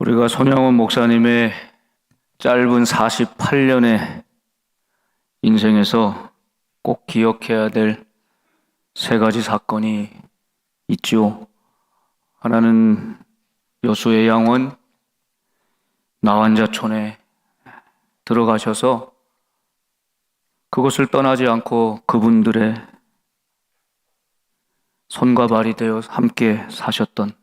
우리가 손양원 목사님의 짧은 48년의 인생에서 꼭 기억해야 될 세 가지 사건이 있죠. 하나는 여수의 양원 나환자촌에 들어가셔서 그곳을 떠나지 않고 그분들의 손과 발이 되어 함께 사셨던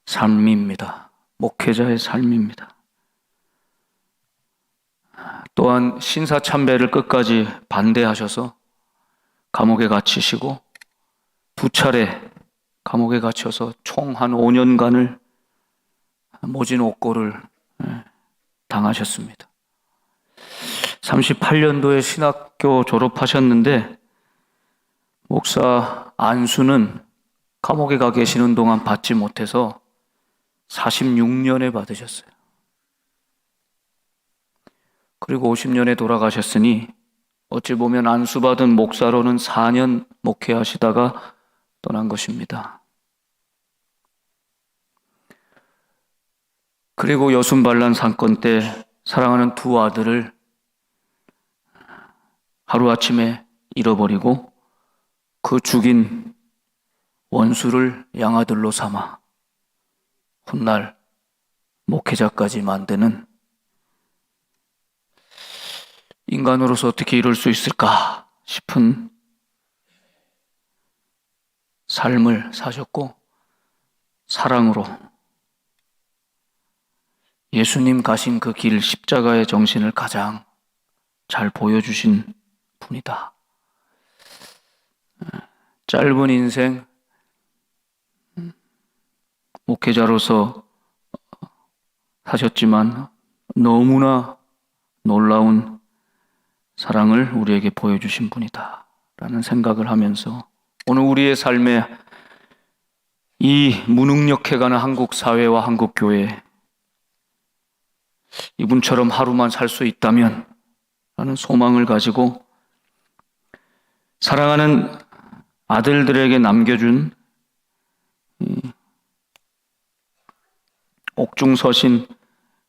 삶입니다. 목회자의 삶입니다. 또한 신사참배를 끝까지 반대하셔서 감옥에 갇히시고 두 차례 감옥에 갇혀서 총 한 5년간을 모진 옥고를 당하셨습니다. 38년도에 신학교 졸업하셨는데 목사 안수는 감옥에 가 계시는 동안 받지 못해서 46년에 받으셨어요. 그리고 50년에 돌아가셨으니 어찌 보면 안수받은 목사로는 4년 목회하시다가 떠난 것입니다. 그리고 여순반란 사건 때 사랑하는 두 아들을 하루아침에 잃어버리고 그 죽인 원수를 양아들로 삼아 훗날 목회자까지 만드는, 인간으로서 어떻게 이럴 수 있을까 싶은 삶을 사셨고 사랑으로 예수님 가신 그 길, 십자가의 정신을 가장 잘 보여주신 분이다. 짧은 인생 목회자로서 사셨지만 너무나 놀라운 사랑을 우리에게 보여주신 분이다 라는 생각을 하면서 오늘 우리의 삶에 이 무능력해가는 한국 사회와 한국 교회, 이분처럼 하루만 살 수 있다면 라는 소망을 가지고 사랑하는 아들들에게 남겨준 옥중서신,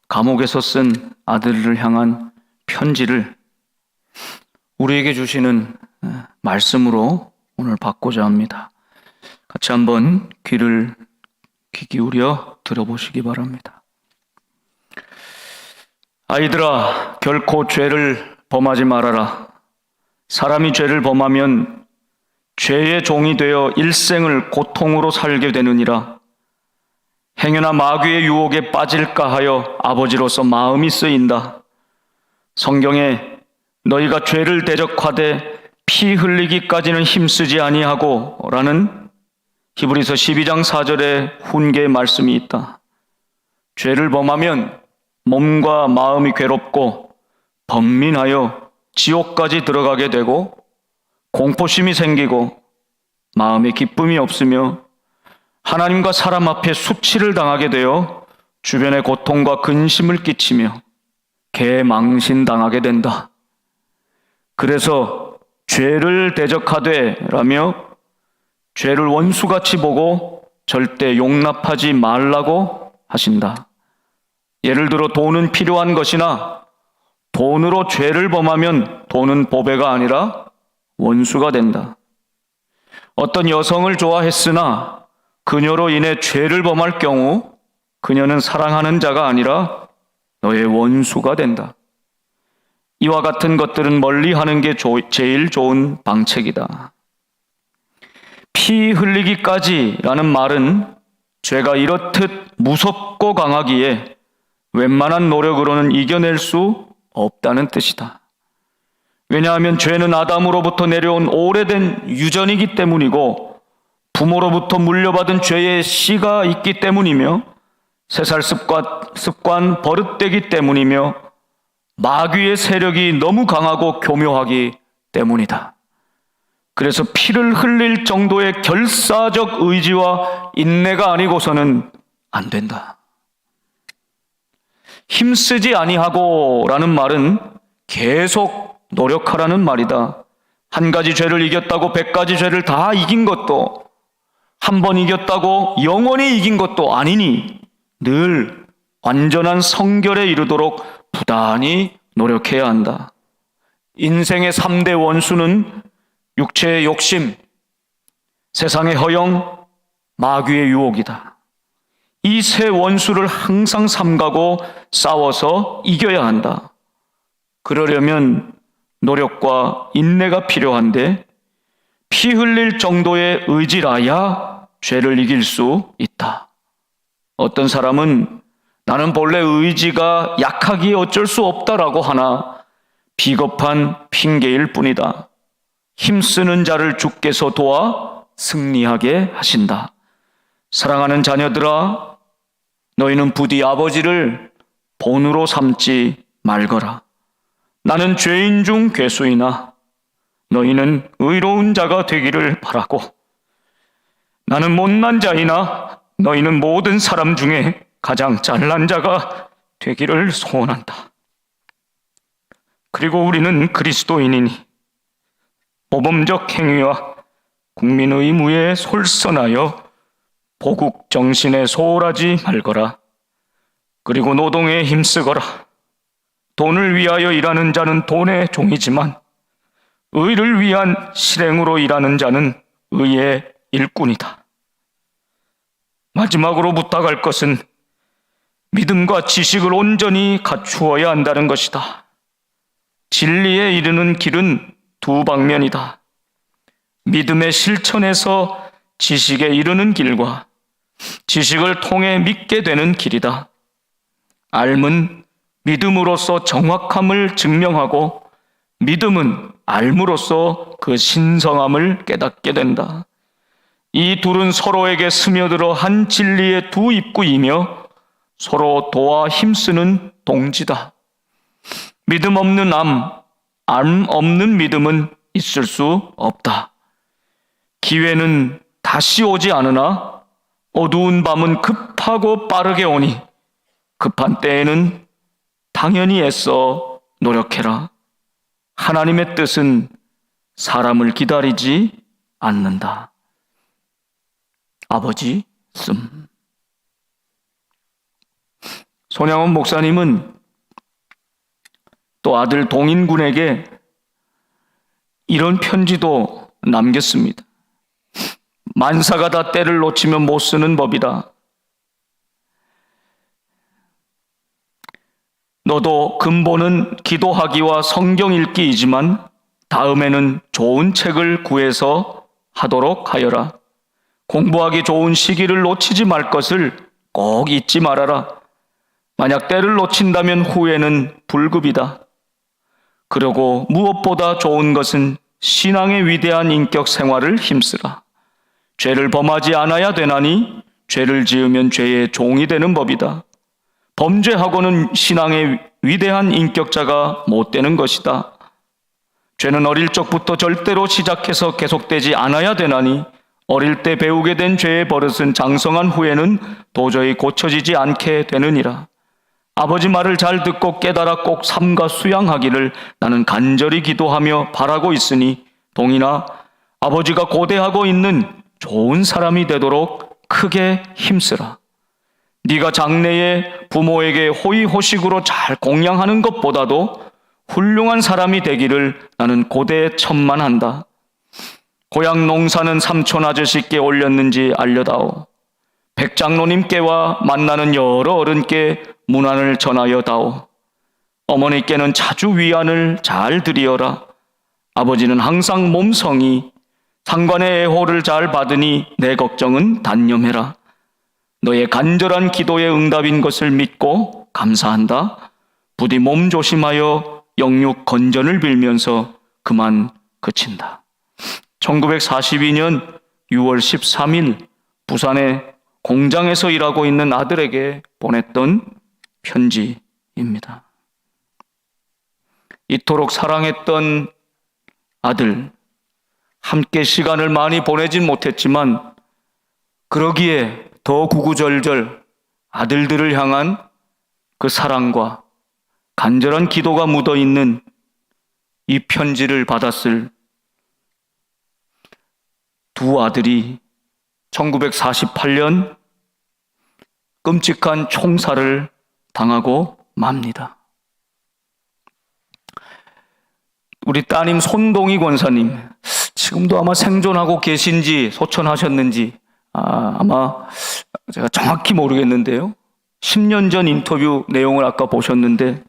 감옥에서 쓴 아들을 향한 편지를 우리에게 주시는 말씀으로 오늘 받고자 합니다. 같이 한번 귀 기울여 들어보시기 바랍니다. 아이들아, 결코 죄를 범하지 말아라. 사람이 죄를 범하면 죄의 종이 되어 일생을 고통으로 살게 되느니라. 행여나 마귀의 유혹에 빠질까 하여 아버지로서 마음이 쓰인다. 성경에 너희가 죄를 대적하되 피 흘리기까지는 힘쓰지 아니하고 라는 히브리서 12장 4절의 훈계의 말씀이 있다. 죄를 범하면 몸과 마음이 괴롭고 번민하여 지옥까지 들어가게 되고 공포심이 생기고 마음에 기쁨이 없으며 하나님과 사람 앞에 수치를 당하게 되어 주변에 고통과 근심을 끼치며 개망신당하게 된다. 그래서 죄를 대적하되 라며 죄를 원수같이 보고 절대 용납하지 말라고 하신다. 예를 들어 돈은 필요한 것이나 돈으로 죄를 범하면 돈은 보배가 아니라 원수가 된다. 어떤 여성을 좋아했으나 그녀로 인해 죄를 범할 경우 그녀는 사랑하는 자가 아니라 너의 원수가 된다. 이와 같은 것들은 멀리하는 게 제일 좋은 방책이다. 피 흘리기까지라는 말은 죄가 이렇듯 무섭고 강하기에 웬만한 노력으로는 이겨낼 수 없다는 뜻이다. 왜냐하면 죄는 아담으로부터 내려온 오래된 유전이기 때문이고 부모로부터 물려받은 죄의 씨가 있기 때문이며 세살 습관 버릇되기 때문이며 마귀의 세력이 너무 강하고 교묘하기 때문이다. 그래서 피를 흘릴 정도의 결사적 의지와 인내가 아니고서는 안 된다. 힘쓰지 아니하고 라는 말은 계속 노력하라는 말이다. 한 가지 죄를 이겼다고 100가지 죄를 다 이긴 것도, 한 번 이겼다고 영원히 이긴 것도 아니니 늘 완전한 성결에 이르도록 부단히 노력해야 한다. 인생의 3대 원수는 육체의 욕심, 세상의 허영, 마귀의 유혹이다. 이 세 원수를 항상 삼가고 싸워서 이겨야 한다. 그러려면 노력과 인내가 필요한데 피 흘릴 정도의 의지라야 죄를 이길 수 있다. 어떤 사람은 나는 본래 의지가 약하기에 어쩔 수 없다라고 하나 비겁한 핑계일 뿐이다. 힘쓰는 자를 주께서 도와 승리하게 하신다. 사랑하는 자녀들아, 너희는 부디 아버지를 본으로 삼지 말거라. 나는 죄인 중 괴수이나 너희는 의로운 자가 되기를 바라고, 나는 못난 자이나 너희는 모든 사람 중에 가장 잘난 자가 되기를 소원한다. 그리고 우리는 그리스도인이니 모범적 행위와 국민 의무에 솔선하여 보국 정신에 소홀하지 말거라. 그리고 노동에 힘쓰거라. 돈을 위하여 일하는 자는 돈의 종이지만 의를 위한 실행으로 일하는 자는 의의 일꾼이다. 마지막으로 부탁할 것은 믿음과 지식을 온전히 갖추어야 한다는 것이다. 진리에 이르는 길은 두 방면이다. 믿음의 실천에서 지식에 이르는 길과 지식을 통해 믿게 되는 길이다. 알은 믿음으로써 정확함을 증명하고 믿음은 알므로써 그 신성함을 깨닫게 된다. 이 둘은 서로에게 스며들어 한 진리의 두 입구이며 서로 도와 힘쓰는 동지다. 믿음 없는 암 없는 믿음은 있을 수 없다. 기회는 다시 오지 않으나 어두운 밤은 급하고 빠르게 오니 급한 때에는 당연히 애써 노력해라. 하나님의 뜻은 사람을 기다리지 않는다. 아버지 씀. 손양원 목사님은 또 아들 동인군에게 이런 편지도 남겼습니다. 만사가 다 때를 놓치면 못 쓰는 법이다. 너도 근본은 기도하기와 성경 읽기이지만 다음에는 좋은 책을 구해서 하도록 하여라. 공부하기 좋은 시기를 놓치지 말 것을 꼭 잊지 말아라. 만약 때를 놓친다면 후회는 불급이다. 그리고 무엇보다 좋은 것은 신앙의 위대한 인격 생활을 힘쓰라. 죄를 범하지 않아야 되나니 죄를 지으면 죄의 종이 되는 법이다. 범죄하고는 신앙의 위대한 인격자가 못 되는 것이다. 죄는 어릴 적부터 절대로 시작해서 계속되지 않아야 되나니 어릴 때 배우게 된 죄의 버릇은 장성한 후에는 도저히 고쳐지지 않게 되느니라. 아버지 말을 잘 듣고 깨달아 꼭 삼가 수양하기를 나는 간절히 기도하며 바라고 있으니 동인아, 아버지가 고대하고 있는 좋은 사람이 되도록 크게 힘쓰라. 네가 장래에 부모에게 호의호식으로 잘 공양하는 것보다도 훌륭한 사람이 되기를 나는 고대에 천만한다. 고향 농사는 삼촌 아저씨께 올렸는지 알려다오. 백장로님께와 만나는 여러 어른께 문안을 전하여 다오. 어머니께는 자주 위안을 잘 드리어라. 아버지는 항상 몸성이 상관의 애호를 잘 받으니 내 걱정은 단념해라. 너의 간절한 기도의 응답인 것을 믿고 감사한다. 부디 몸 조심하여 영육 건전을 빌면서 그만 그친다. 1942년 6월 13일 부산의 공장에서 일하고 있는 아들에게 보냈던 편지입니다. 이토록 사랑했던 아들, 함께 시간을 많이 보내진 못했지만 그러기에 더 구구절절 아들들을 향한 그 사랑과 간절한 기도가 묻어있는 이 편지를 받았을 두 아들이 1948년 끔찍한 총살을 당하고 맙니다. 우리 따님 손동희 권사님, 지금도 아마 생존하고 계신지 소천하셨는지 아마 제가 정확히 모르겠는데요. 10년 전 인터뷰 내용을 아까 보셨는데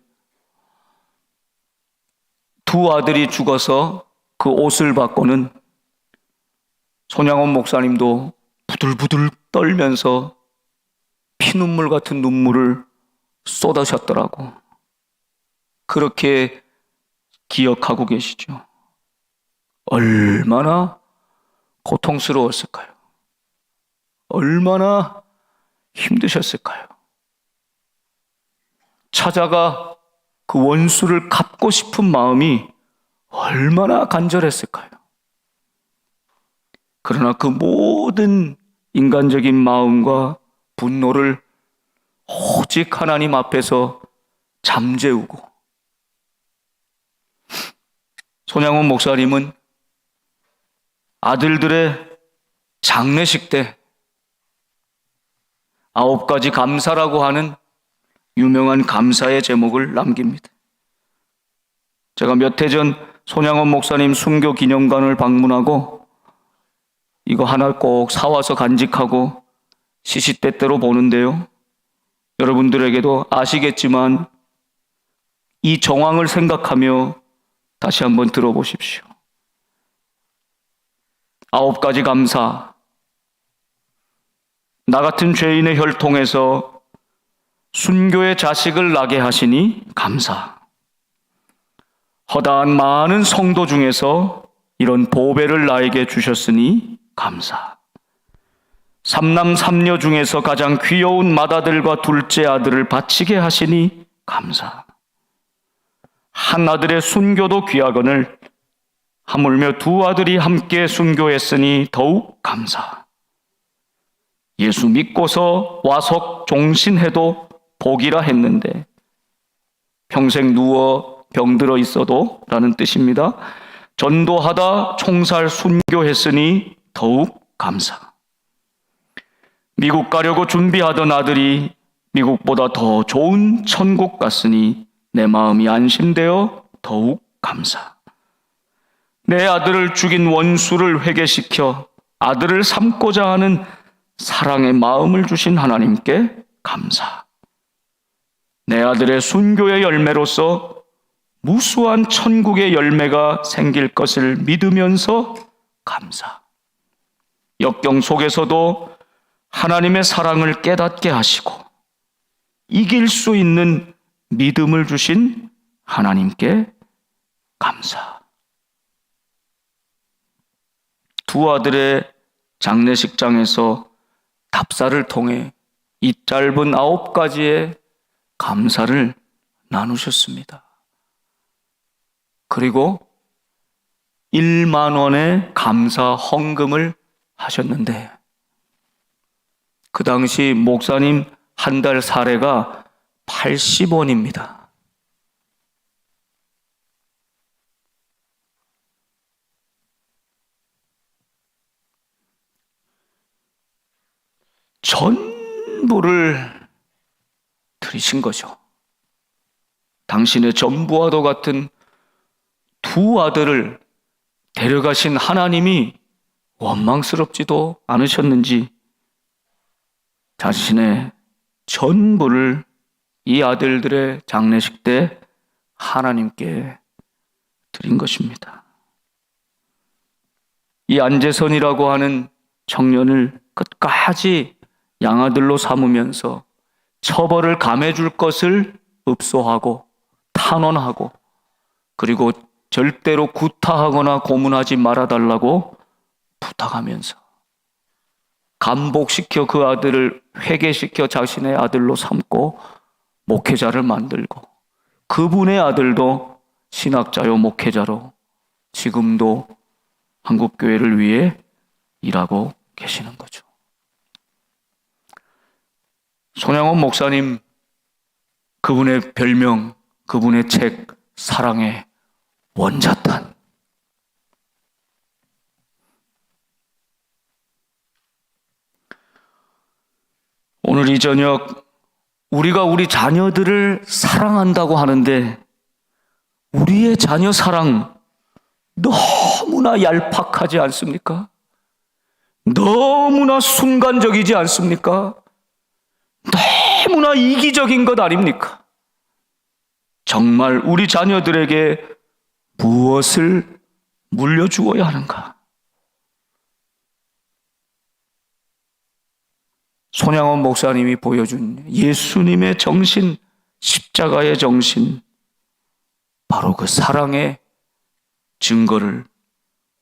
두 아들이 죽어서 그 옷을 받고는 손양원 목사님도 부들부들 떨면서 피눈물 같은 눈물을 쏟으셨더라고. 그렇게 기억하고 계시죠. 얼마나 고통스러웠을까요? 얼마나 힘드셨을까요? 찾아가 그 원수를 갚고 싶은 마음이 얼마나 간절했을까요? 그러나 그 모든 인간적인 마음과 분노를 오직 하나님 앞에서 잠재우고, 손양원 목사님은 아들들의 장례식 때 9가지 감사라고 하는 유명한 감사의 제목을 남깁니다. 제가 몇 해 전 손양원 목사님 순교 기념관을 방문하고 이거 하나 꼭 사와서 간직하고 시시때때로 보는데요. 여러분들에게도 아시겠지만 이 정황을 생각하며 다시 한번 들어보십시오. 9가지 감사. 나 같은 죄인의 혈통에서 순교의 자식을 나게 하시니 감사. 허다한 많은 성도 중에서 이런 보배를 나에게 주셨으니 감사. 3남 3녀 중에서 가장 귀여운 맏아들과 둘째 아들을 바치게 하시니 감사. 한 아들의 순교도 귀하거늘 하물며 두 아들이 함께 순교했으니 더욱 감사. 예수 믿고서 와석 종신해도 복이라 했는데 평생 누워 병들어 있어도 라는 뜻입니다. 전도하다 총살 순교했으니 더욱 감사. 미국 가려고 준비하던 아들이 미국보다 더 좋은 천국 갔으니 내 마음이 안심되어 더욱 감사. 내 아들을 죽인 원수를 회개시켜 아들을 삼고자 하는 사랑의 마음을 주신 하나님께 감사. 내 아들의 순교의 열매로서 무수한 천국의 열매가 생길 것을 믿으면서 감사. 역경 속에서도 하나님의 사랑을 깨닫게 하시고 이길 수 있는 믿음을 주신 하나님께 감사. 두 아들의 장례식장에서 답사를 통해 이 짧은 9가지의 감사를 나누셨습니다. 그리고 1만 원의 감사 헌금을 하셨는데 그 당시 목사님 한 달 사례가 80원입니다. 전부를 드리신 거죠. 당신의 전부와도 같은 두 아들을 데려가신 하나님이 원망스럽지도 않으셨는지 자신의 전부를 이 아들들의 장례식 때 하나님께 드린 것입니다. 이 안재선이라고 하는 청년을 끝까지 양아들로 삼으면서 처벌을 감해줄 것을 읍소하고 탄원하고 그리고 절대로 구타하거나 고문하지 말아달라고 부탁하면서 감복시켜 그 아들을 회개시켜 자신의 아들로 삼고 목회자를 만들고 그분의 아들도 신학자요 목회자로 지금도 한국교회를 위해 일하고 계시는 거죠. 손양원 목사님, 그분의 별명, 그분의 책 사랑의 원자탄. 오늘 이 저녁 우리가 우리 자녀들을 사랑한다고 하는데 우리의 자녀 사랑 너무나 얄팍하지 않습니까? 너무나 순간적이지 않습니까? 너무나 이기적인 것 아닙니까? 정말 우리 자녀들에게 무엇을 물려주어야 하는가? 손양원 목사님이 보여준 예수님의 정신, 십자가의 정신, 바로 그 사랑의 증거를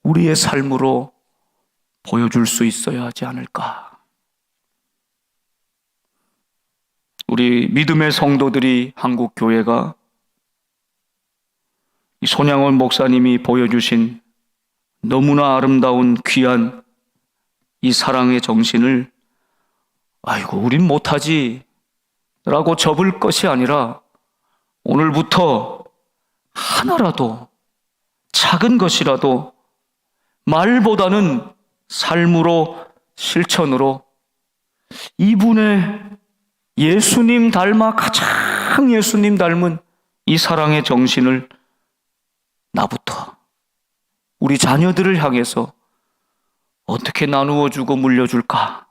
우리의 삶으로 보여줄 수 있어야 하지 않을까. 우리 믿음의 성도들이 한국 교회가 이 손양원 목사님이 보여주신 너무나 아름다운 귀한 이 사랑의 정신을 아이고 우린 못하지 라고 접을 것이 아니라 오늘부터 하나라도 작은 것이라도 말보다는 삶으로 실천으로 이분의 예수님 닮아 가장 예수님 닮은 이 사랑의 정신을 나부터 우리 자녀들을 향해서 어떻게 나누어 주고 물려줄까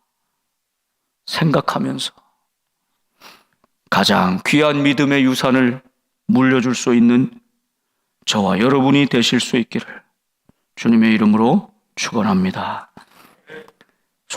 생각하면서 가장 귀한 믿음의 유산을 물려줄 수 있는 저와 여러분이 되실 수 있기를 주님의 이름으로 축원합니다.